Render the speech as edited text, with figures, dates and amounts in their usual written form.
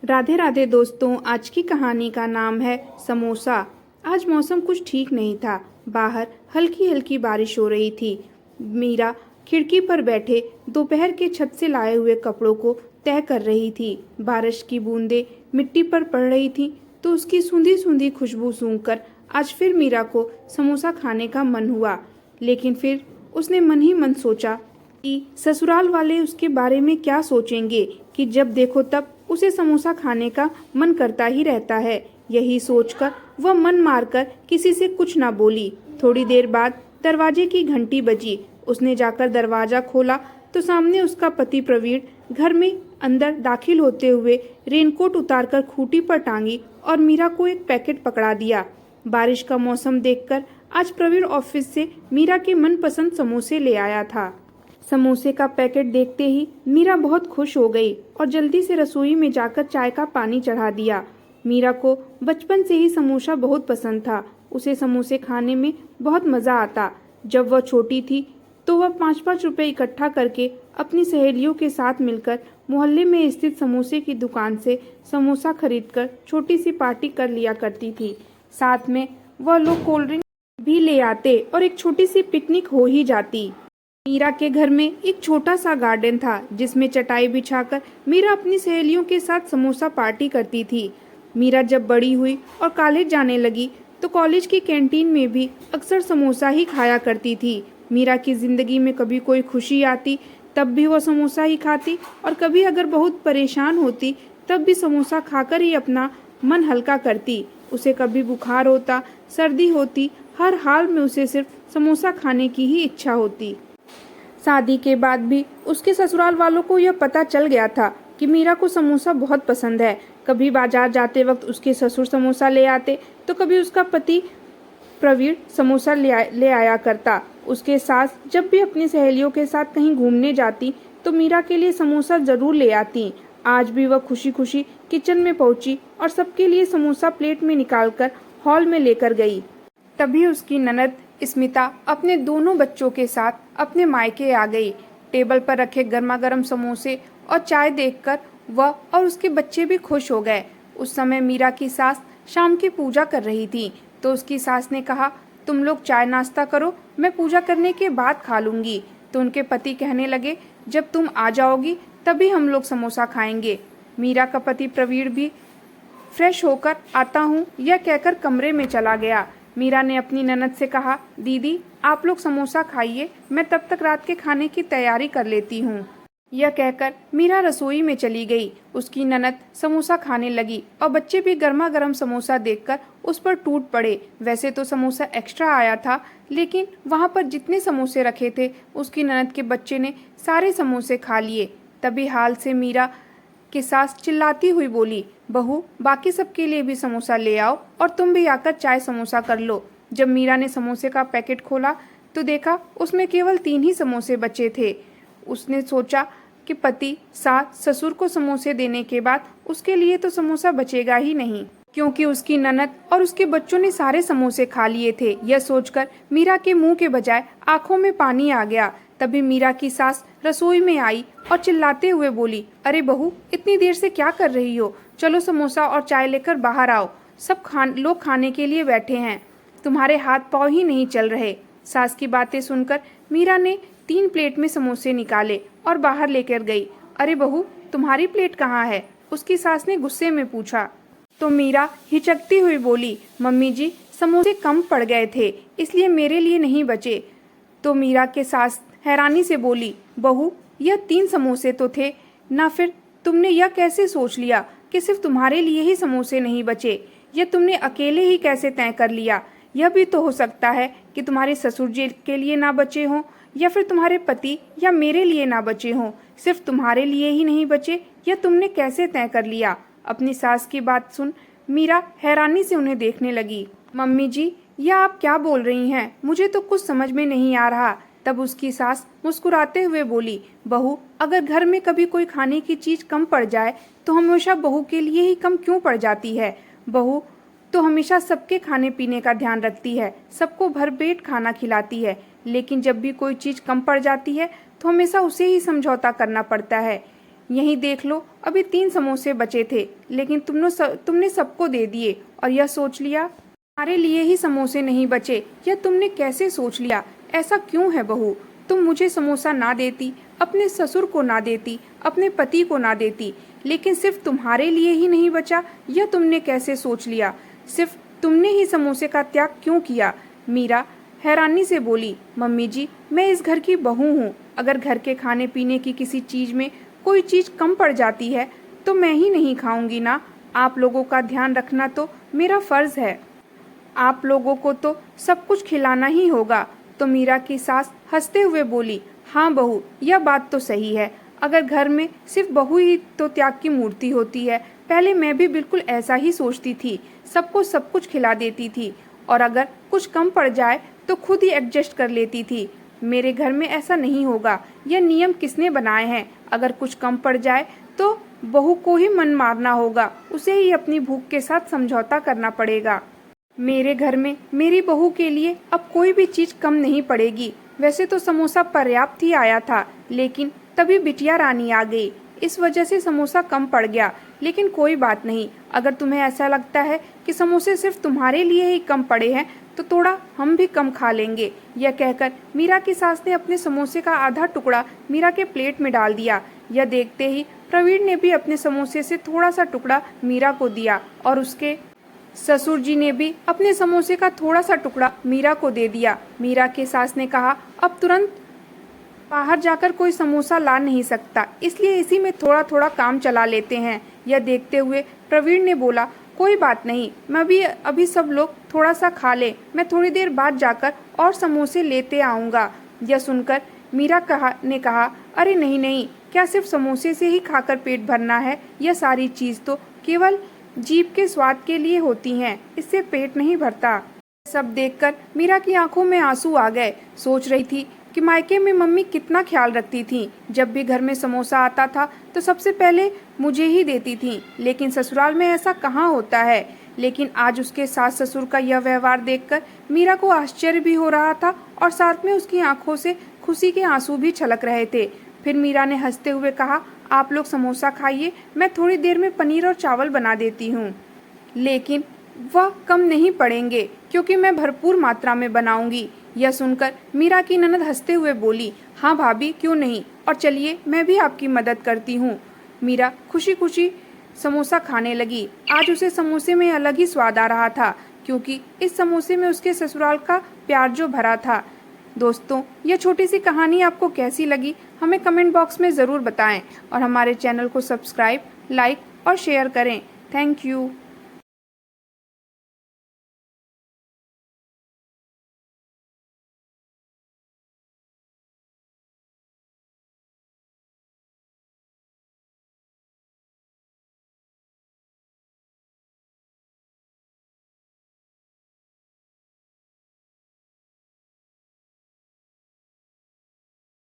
राधे राधे दोस्तों, आज की कहानी का नाम है समोसा। आज मौसम कुछ ठीक नहीं था। बाहर हल्की हल्की बारिश हो रही थी। मीरा खिड़की पर बैठे दोपहर के छत से लाए हुए कपड़ों को तह कर रही थी। बारिश की बूंदें मिट्टी पर पड़ रही थीं, तो उसकी सूंधी सूंधी खुशबू सूंघकर आज फिर मीरा को समोसा खाने का मन हुआ। लेकिन फिर उसने मन ही मन सोचा कि ससुराल वाले उसके बारे में क्या सोचेंगे कि जब देखो तब उसे समोसा खाने का मन करता ही रहता है। यही सोचकर वह मन मारकर किसी से कुछ ना बोली। थोड़ी देर बाद दरवाजे की घंटी बजी। उसने जाकर दरवाजा खोला तो सामने उसका पति प्रवीण घर में अंदर दाखिल होते हुए रेनकोट उतारकर खूंटी पर टांगी और मीरा को एक पैकेट पकड़ा दिया। बारिश का मौसम देखकर आज प्रवीण ऑफिस से मीरा के मनपसंद समोसे ले आया था। समोसे का पैकेट देखते ही मीरा बहुत खुश हो गई और जल्दी से रसोई में जाकर चाय का पानी चढ़ा दिया। मीरा को बचपन से ही समोसा बहुत पसंद था। उसे समोसे खाने में बहुत मज़ा आता। जब वह छोटी थी तो वह 5-5 रुपए इकट्ठा करके अपनी सहेलियों के साथ मिलकर मोहल्ले में स्थित समोसे की दुकान से समोसा खरीदकर छोटी सी पार्टी कर लिया करती थी। साथ में वह लोग कोल्ड ड्रिंक भी ले आते और एक छोटी सी पिकनिक हो ही जाती। मीरा के घर में एक छोटा सा गार्डन था जिसमें चटाई बिछाकर मीरा अपनी सहेलियों के साथ समोसा पार्टी करती थी। मीरा जब बड़ी हुई और कॉलेज जाने लगी तो कॉलेज की कैंटीन में भी अक्सर समोसा ही खाया करती थी। मीरा की जिंदगी में कभी कोई खुशी आती तब भी वह समोसा ही खाती और कभी अगर बहुत परेशान होती तब भी समोसा खाकर ही अपना मन हल्का करती। उसे कभी बुखार होता, सर्दी होती, हर हाल में उसे सिर्फ समोसा खाने की ही इच्छा होती। शादी के बाद भी उसके ससुराल वालों को यह पता चल गया था कि मीरा को समोसा बहुत पसंद है। कभी बाजार जाते वक्त उसके ससुर समोसा ले आते तो कभी उसका पति प्रवीण समोसा ले आया करता। उसके सास जब भी अपनी सहेलियों के साथ कहीं घूमने जाती तो मीरा के लिए समोसा जरूर ले आती। आज भी वह खुशी खुशी किचन में पहुंची और सबके लिए समोसा प्लेट में निकालकर हॉल में लेकर गई। तभी उसकी ननद स्मिता अपने दोनों बच्चों के साथ अपने मायके आ गई। टेबल पर रखे गर्मा गर्म समोसे और चाय देखकर वह और उसके बच्चे भी खुश हो गए। उस समय मीरा की सास शाम की पूजा कर रही थी तो उसकी सास ने कहा, तुम लोग चाय नाश्ता करो, मैं पूजा करने के बाद खा लूंगी। तो उनके पति कहने लगे, जब तुम आ जाओगी तभी हम लोग समोसा खाएंगे। मीरा का पति प्रवीण भी फ्रेश होकर आता हूँ यह कहकर कमरे में चला गया। मीरा ने अपनी ननद से कहा, दीदी आप लोग समोसा खाइए, मैं तब तक रात के खाने की तैयारी कर लेती हूँ। यह कहकर मीरा रसोई में चली गई। उसकी ननद समोसा खाने लगी और बच्चे भी गर्मा गर्म समोसा देखकर उस पर टूट पड़े। वैसे तो समोसा एक्स्ट्रा आया था, लेकिन वहाँ पर जितने समोसे रखे थे उसकी ननद के बच्चे ने सारे समोसे खा लिए। तभी हाल से मीरा की सास चिल्लाती हुई बोली, बहू बाकी सबके लिए भी समोसा ले आओ और तुम भी आकर चाय समोसा कर लो। जब मीरा ने समोसे का पैकेट खोला तो देखा उसमें केवल 3 ही समोसे बचे थे। उसने सोचा कि पति सास ससुर को समोसे देने के बाद उसके लिए तो समोसा बचेगा ही नहीं, क्योंकि उसकी ननद और उसके बच्चों ने सारे समोसे खा लिए थे। यह सोचकर मीरा के मुंह के बजाय आंखों में पानी आ गया। तभी मीरा की सास रसोई में आई और चिल्लाते हुए बोली, अरे बहू इतनी देर से क्या कर रही हो, चलो समोसा और चाय लेकर बाहर आओ। सब लोग खाने के लिए बैठे हैं, तुम्हारे हाथ पाँव ही नहीं चल रहे। सास की बातें सुनकर मीरा ने 3 प्लेट में समोसे निकाले और बाहर लेकर गई। अरे बहू तुम्हारी प्लेट कहाँ है, उसकी सास ने गुस्से में पूछा। तो मीरा हिचकती हुई बोली, मम्मी जी समोसे कम पड़ गए थे इसलिए मेरे लिए नहीं बचे। तो मीरा के सास हैरानी से बोली, बहू यह 3 समोसे तो थे ना, फिर तुमने यह कैसे सोच लिया कि सिर्फ तुम्हारे लिए ही समोसे नहीं बचे? यह तुमने अकेले ही कैसे तय कर लिया? यह भी तो हो सकता है कि तुम्हारे ससुर जी के लिए ना बचे हों, या फिर तुम्हारे पति या मेरे लिए ना बचे हों। सिर्फ तुम्हारे लिए ही नहीं बचे, यह तुमने कैसे तय कर लिया? अपनी सास की बात सुन मीरा हैरानी से उन्हें देखने लगी। मम्मी जी यह आप क्या बोल रही हैं, मुझे तो कुछ समझ में नहीं आ रहा। तब उसकी सास मुस्कुराते हुए बोली, बहू अगर घर में कभी कोई खाने की चीज कम पड़ जाए तो हमेशा बहू के लिए ही कम क्यों पड़ जाती है? बहू तो हमेशा सबके खाने पीने का ध्यान रखती है, सबको भरपेट खाना खिलाती है, लेकिन जब भी कोई चीज कम पड़ जाती है तो हमेशा उसे ही समझौता करना पड़ता है। यहीं देख लो, अभी 3 समोसे बचे थे, लेकिन तुमने सबको दे दिए और यह सोच लिया तुम्हारे लिए ही समोसे नहीं बचे। यह तुमने कैसे सोच लिया? ऐसा क्यों है बहू? तुम मुझे समोसा ना देती, अपने ससुर को ना देती, अपने पति को ना देती, लेकिन सिर्फ तुम्हारे लिए ही नहीं बचा, यह तुमने कैसे सोच लिया? सिर्फ तुमने ही समोसे का त्याग क्यों किया? मीरा हैरानी से बोली, मम्मी जी, मैं इस घर की बहू हूँ। अगर घर के खाने पीने की किसी चीज में कोई चीज कम पड़ जाती है तो मैं ही नहीं खाऊंगी ना। आप लोगों का ध्यान रखना तो मेरा फर्ज है। आप लोगों को तो सब कुछ खिलाना ही होगा। तो मीरा की सास हंसते हुए बोली, हाँ बहू, यह बात तो सही है। अगर घर में सिर्फ बहू ही तो त्याग की मूर्ति होती है। पहले मैं भी बिल्कुल ऐसा ही सोचती थी, सबको सब कुछ खिला देती थी, और अगर कुछ कम पड़ जाए तो खुद ही एडजस्ट कर लेती थी। मेरे घर में ऐसा नहीं होगा। यह नियम किसने बनाए हैं? अगर कुछ कम पड़ जाए तो बहू को ही मन मारना होगा, उसे ही अपनी भूख के साथ समझौता करना पड़ेगा। मेरे घर में मेरी बहू के लिए अब कोई भी चीज कम नहीं पड़ेगी। वैसे तो समोसा पर्याप्त ही आया था, लेकिन तभी बिटिया रानी आ गई, इस वजह से समोसा कम पड़ गया। लेकिन कोई बात नहीं, अगर तुम्हें ऐसा लगता है कि समोसे सिर्फ तुम्हारे लिए ही कम पड़े हैं तो थोड़ा हम भी कम खा लेंगे। यह कहकर मीरा की सास ने अपने समोसे का आधा टुकड़ा मीरा के प्लेट में डाल दिया। यह देखते ही प्रवीण ने भी अपने समोसे से थोड़ा सा टुकड़ा मीरा को दिया और उसके ससुर जी ने भी अपने समोसे का थोड़ा सा टुकड़ा मीरा को दे दिया। मीरा के सास ने कहा, अब तुरंत बाहर जाकर कोई समोसा ला नहीं सकता, इसलिए इसी में थोड़ा थोड़ा काम चला लेते हैं। यह देखते हुए प्रवीण ने बोला, कोई बात नहीं, मैं भी अभी सब लोग थोड़ा सा खा ले, मैं थोड़ी देर बाद जाकर और समोसे लेते आऊँगा। यह सुनकर मीरा ने कहा, अरे नहीं नहीं, क्या सिर्फ समोसे से ही खाकर पेट भरना है? यह सारी चीज़ तो केवल जीभ के स्वाद के लिए होती हैं, इससे पेट नहीं भरता। सब देखकर मीरा की आंखों में आंसू आ गए। सोच रही थी कि मायके में मम्मी कितना ख्याल रखती थी। जब भी घर में समोसा आता था तो सबसे पहले मुझे ही देती थी, लेकिन ससुराल में ऐसा कहाँ होता है। लेकिन आज उसके सास ससुर का यह व्यवहार देखकर मीरा को आश्चर्य भी हो रहा था और साथ में उसकी आंखों से खुशी के आंसू भी छलक रहे थे। फिर मीरा ने हंसते हुए कहा, आप लोग समोसा खाइए, मैं थोड़ी देर में पनीर और चावल बना देती हूँ, लेकिन वह कम नहीं पड़ेंगे क्योंकि मैं भरपूर मात्रा में बनाऊंगी। यह सुनकर मीरा की ननद हंसते हुए बोली, हाँ भाभी, क्यों नहीं, और चलिए मैं भी आपकी मदद करती हूँ। मीरा खुशी खुशी समोसा खाने लगी। आज उसे समोसे में अलग ही स्वाद आ रहा था, क्योंकि इस समोसे में उसके ससुराल का प्यार जो भरा था। दोस्तों, यह छोटी सी कहानी आपको कैसी लगी हमें कमेंट बॉक्स में ज़रूर बताएं और हमारे चैनल को सब्सक्राइब, लाइक और शेयर करें। Thank you.